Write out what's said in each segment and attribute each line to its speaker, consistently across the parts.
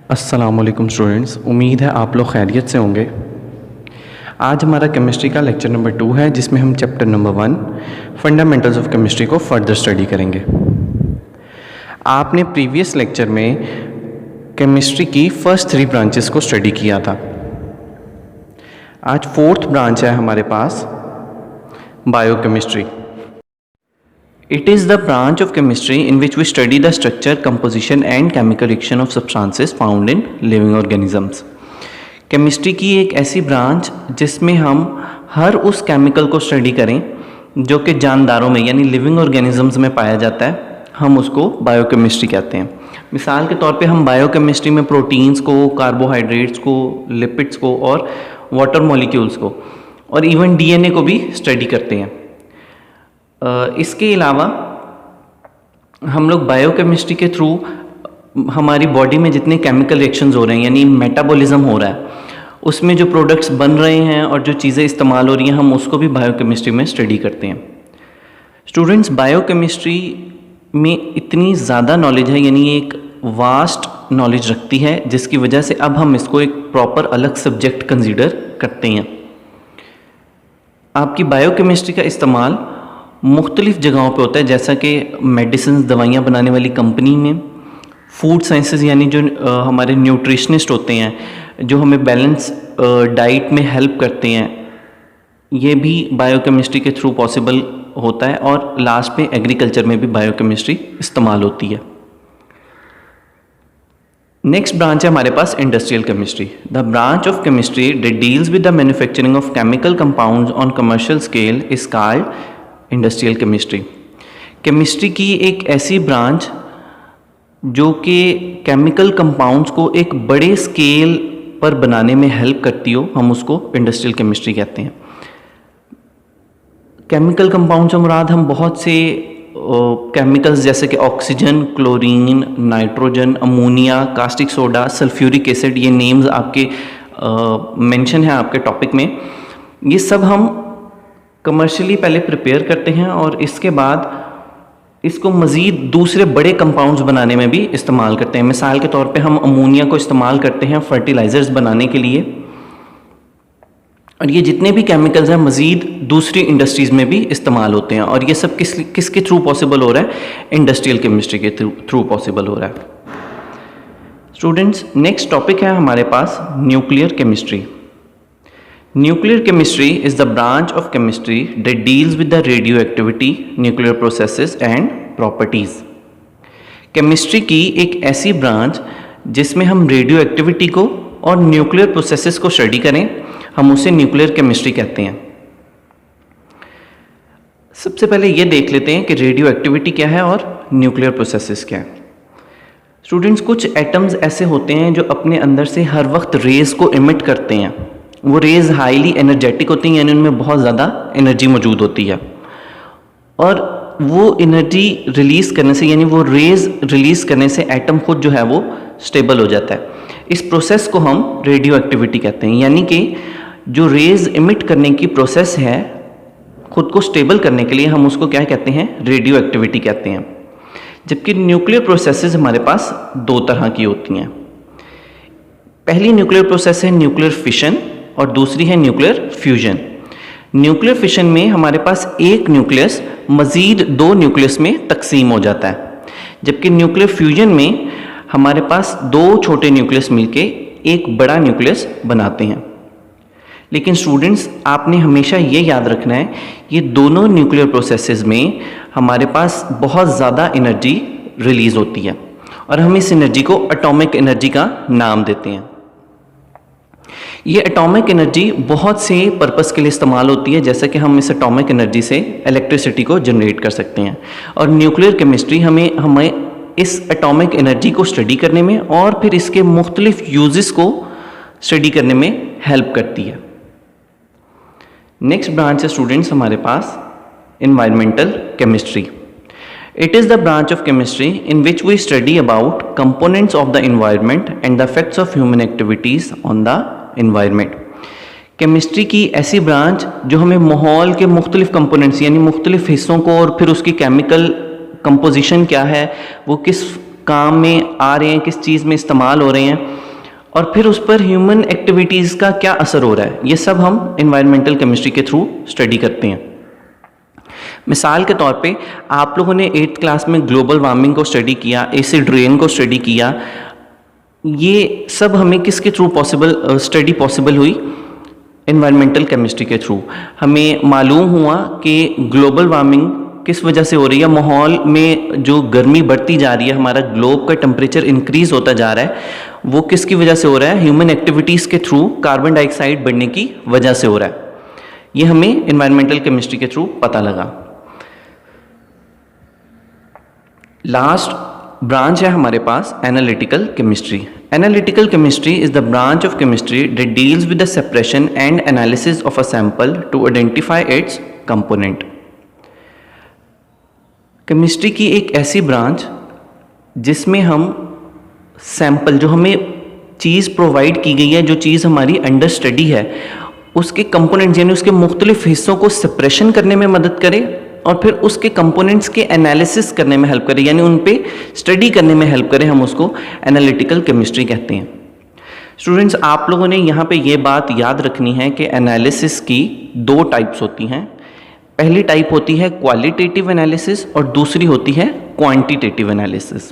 Speaker 1: अस्सलामुअलैकुम स्टूडेंट्स, उम्मीद है आप लोग खैरियत से होंगे। आज हमारा केमिस्ट्री का लेक्चर नंबर 2 है, जिसमें हम chapter number 1 fundamentals of chemistry को फर्दर स्टडी करेंगे। आपने प्रीवियस लेक्चर में केमिस्ट्री की फर्स्ट 3 ब्रांचेस को स्टडी किया था। आज 4th ब्रांच है हमारे पास, biochemistry. It is the branch of chemistry in which we study the structure, composition and chemical reaction of substances found in living organisms. Chemistry की एक ऐसी ब्रांच जिसमें हम हर उस केमिकल को स्टडी करें जो कि जानदारों में यानी लिविंग ऑर्गेनिजम्स में पाया जाता है, हम उसको बायोकेमिस्ट्री कहते हैं। मिसाल के तौर पे हम बायोकेमिस्ट्री में प्रोटीन्स को, कार्बोहाइड्रेट्स को, लिपिड्स को और वाटर मॉलिक्यूल्स को और इवन डीएनए को भी स्टडी करते हैं। इसके अलावा हम लोग बायोकेमिस्ट्री के थ्रू हमारी बॉडी में जितने केमिकल रिएक्शंस हो रहे हैं यानी मेटाबॉलिज्म हो रहा है, उसमें जो प्रोडक्ट्स बन रहे हैं और जो चीज़ें इस्तेमाल हो रही हैं, हम उसको भी बायोकेमिस्ट्री में स्टडी करते हैं। स्टूडेंट्स, बायोकेमिस्ट्री में इतनी ज़्यादा नॉलेज है, यानी एक वास्ट नॉलेज रखती है, जिसकी वजह से अब हम इसको एक प्रॉपर अलग सब्जेक्ट कंसीडर करते हैं। आपकी बायोकेमिस्ट्री का इस्तेमाल मुख्तलिफ़ जगहों पे होता है, जैसा कि मेडिसिन, दवाइयाँ बनाने वाली कंपनी में, फूड साइंसेस यानी जो हमारे न्यूट्रिशनिस्ट होते हैं जो हमें बैलेंस डाइट में हेल्प करते हैं, ये भी बायोकेमिस्ट्री के थ्रू पॉसिबल होता है। और लास्ट में एग्रीकल्चर में भी बायोकेमिस्ट्री इस्तेमाल होती है। नेक्स्ट ब्रांच है हमारे पास industrial chemistry. The branch of chemistry that deals with the manufacturing of chemical compounds on commercial scale is called industrial chemistry. Chemistry की एक ऐसी ब्रांच जो कि केमिकल कंपाउंड्स को एक बड़े स्केल पर बनाने में हेल्प करती हो, हम उसको इंडस्ट्रियल केमिस्ट्री कहते हैं। केमिकल कंपाउंड से मुराद हम बहुत से केमिकल्स जैसे कि oxygen, chlorine, nitrogen, ammonia, caustic soda, sulphuric acid, ये नेम्स आपके मेंशन है आपके टॉपिक में। ये सब हम कमर्शियली पहले प्रिपेयर करते हैं और इसके बाद इसको मज़ीद दूसरे बड़े कंपाउंड्स बनाने में भी इस्तेमाल करते हैं। मिसाल के तौर पे हम अमोनिया को इस्तेमाल करते हैं फर्टिलाइज़र्स बनाने के लिए, और ये जितने भी केमिकल्स हैं मज़ीद दूसरी इंडस्ट्रीज़ में भी इस्तेमाल होते हैं। और ये सब किसके थ्रू पॉसिबल हो रहा है? इंडस्ट्रियल केमिस्ट्री के थ्रू पॉसिबल हो रहा है। स्टूडेंट्स, नेक्स्ट टॉपिक है हमारे पास nuclear chemistry. Nuclear chemistry is the branch of chemistry that deals with the radioactivity, nuclear processes and properties. Chemistry की एक ऐसी ब्रांच जिसमें हम रेडियो एक्टिविटी को और न्यूक्लियर प्रोसेसेस को स्टडी करें, हम उसे न्यूक्लियर केमिस्ट्री कहते हैं। सबसे पहले ये देख लेते हैं कि रेडियो एक्टिविटी क्या है और न्यूक्लियर प्रोसेसेस क्या है। स्टूडेंट्स, कुछ एटम्स ऐसे होते हैं जो अपने अंदर से हर वक्त रेज को इमिट करते हैं। वो रेज हाईली एनर्जेटिक होती हैं, यानी उनमें बहुत ज़्यादा एनर्जी मौजूद होती है, और वो एनर्जी रिलीज़ करने से यानी वो रेज रिलीज़ करने से एटम खुद जो है वो स्टेबल हो जाता है। इस प्रोसेस को हम रेडियो एक्टिविटी कहते हैं। यानी कि जो रेज इमिट करने की प्रोसेस है, खुद को स्टेबल करने के लिए हम उसको क्या कहते हैं? रेडियो एक्टिविटी कहते हैं। जबकि न्यूक्लियर प्रोसेसेस हमारे पास 2 तरह की होती हैं। पहली न्यूक्लियर प्रोसेस है न्यूक्लियर फिशन और दूसरी है न्यूक्लियर फ्यूजन। न्यूक्लियर फिशन में हमारे पास एक न्यूक्लियस मज़ीद 2 न्यूक्लियस में तकसीम हो जाता है, जबकि न्यूक्लियर फ्यूजन में हमारे पास 2 छोटे न्यूक्लियस मिलके एक बड़ा न्यूक्लियस बनाते हैं। लेकिन स्टूडेंट्स, आपने हमेशा ये याद रखना है, ये दोनों न्यूक्लियर प्रोसेसेस में हमारे पास बहुत ज़्यादा एनर्जी रिलीज़ होती है और हम इस एनर्जी को एटॉमिक एनर्जी का नाम देते हैं। ये एटॉमिक एनर्जी बहुत से पर्पस के लिए इस्तेमाल होती है, जैसे कि हम इस एटॉमिक एनर्जी से इलेक्ट्रिसिटी को जनरेट कर सकते हैं। और न्यूक्लियर केमिस्ट्री हमें इस एटॉमिक एनर्जी को स्टडी करने में और फिर इसके मुख्तलिफ यूजेस को स्टडी करने में हेल्प करती है। नेक्स्ट ब्रांच है स्टूडेंट्स हमारे पास environmental chemistry. It is the branch of chemistry in which we study about components of the environment and the effects of human activities on the environment. Chemistry की ऐसी branch जो हमें माहौल के मुख्तलिफ कंपोनेंट्स यानी मुख्तलिफ हिस्सों को और फिर उसकी केमिकल कंपोजिशन क्या है, वो किस काम में आ रहे हैं, किस चीज़ में इस्तेमाल हो रहे हैं, और फिर उस पर ह्यूमन एक्टिविटीज़ का क्या असर हो रहा है, ये सब हम एनवायरमेंटल केमिस्ट्री के थ्रू स्टडी करते हैं। मिसाल के तौर पे आप लोगों ने 8th क्लास में ग्लोबल वार्मिंग को स्टडी किया, एसिड रेन को स्टडी किया, ये सब हमें किसके थ्रू स्टडी पॉसिबल हुई? एनवायरमेंटल केमिस्ट्री के थ्रू। हमें मालूम हुआ कि ग्लोबल वार्मिंग किस वजह से हो रही है, माहौल में जो गर्मी बढ़ती जा रही है, हमारा ग्लोब का टेम्परेचर इंक्रीज होता जा रहा है, वो किसकी वजह से हो रहा है? ह्यूमन एक्टिविटीज़ के थ्रू कार्बन डाइऑक्साइड बढ़ने की वजह से हो रहा है। ये हमें एनवायरमेंटल केमिस्ट्री के थ्रू पता लगा। लास्ट ब्रांच है हमारे पास analytical chemistry. Analytical chemistry is the branch of chemistry that deals with the separation and analysis of a sample to identify its component. Chemistry की एक ऐसी ब्रांच जिसमें हम सैंपल, जो हमें चीज़ प्रोवाइड की गई है, जो चीज़ हमारी अंडर स्टडी है, उसके कंपोनेंट्स यानी उसके मुख्तलिफ हिस्सों को सेपरेशन करने में मदद करे और फिर उसके कंपोनेंट्स के एनालिसिस करने में हेल्प करे, यानी उन पे स्टडी करने में हेल्प करे, हम उसको एनालिटिकल केमिस्ट्री कहते हैं। स्टूडेंट्स, आप लोगों ने यहाँ पे ये बात याद रखनी है कि एनालिसिस की 2 टाइप्स होती हैं। पहली टाइप होती है क्वालिटेटिव एनालिसिस और दूसरी होती है क्वांटिटेटिव एनालिसिस।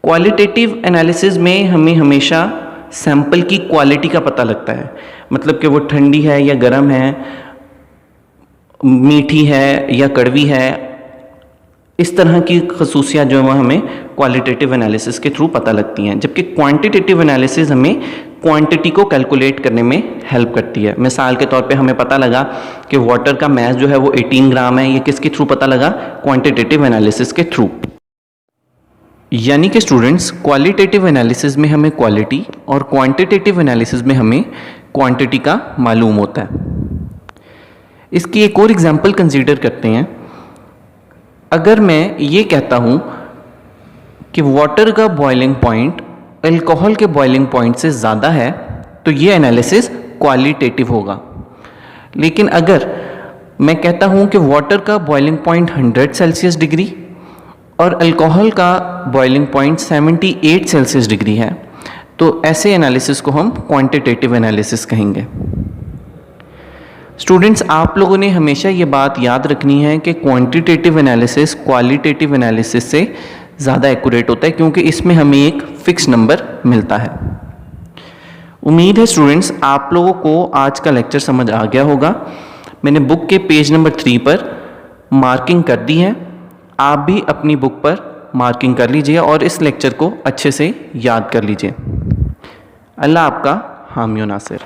Speaker 1: क्वालिटेटिव एनालिसिस में हमें हमेशा सैंपल की क्वालिटी का पता लगता है, मतलब कि वो ठंडी है या गर्म है, मीठी है या कड़वी है, इस तरह की खसूसियात जो है हमें क्वालिटेटिव एनालिसिस के थ्रू पता लगती हैं। जबकि क्वांटिटेटिव एनालिसिस हमें क्वांटिटी को कैलकुलेट करने में हेल्प करती है। मिसाल के तौर पे हमें पता लगा कि वाटर का मैस जो है वो 18 ग्राम है, ये किसके थ्रू पता लगा? क्वांटिटेटिव एनालिसिस के थ्रू। यानी कि स्टूडेंट्स, क्वालिटेटिव एनालिसिस में हमें क्वालिटी और क्वांटिटेटिव एनालिसिस में हमें क्वांटिटी का मालूम होता है। इसकी एक और एग्जांपल कंसीडर करते हैं। अगर मैं ये कहता हूँ कि वाटर का बॉइलिंग पॉइंट अल्कोहल के बॉइलिंग पॉइंट से ज़्यादा है, तो ये एनालिसिस क्वालिटेटिव होगा। लेकिन अगर मैं कहता हूँ कि वाटर का बॉइलिंग पॉइंट 100 सेल्सियस डिग्री और अल्कोहल का बॉइलिंग पॉइंट 78 सेल्सियस डिग्री है, तो ऐसे एनालिसिस को हम क्वांटिटेटिव एनालिसिस कहेंगे। स्टूडेंट्स, आप लोगों ने हमेशा ये बात याद रखनी है कि क्वांटिटेटिव एनालिसिस क्वालिटेटिव एनालिसिस से ज़्यादा एक्यूरेट होता है, क्योंकि इसमें हमें एक फिक्स नंबर मिलता है। उम्मीद है स्टूडेंट्स आप लोगों को आज का लेक्चर समझ आ गया होगा। मैंने बुक के पेज नंबर 3 पर मार्किंग कर दी है, आप भी अपनी बुक पर मार्किंग कर लीजिए और इस लेक्चर को अच्छे से याद कर लीजिए। अल्लाह आपका हामी व नासिर।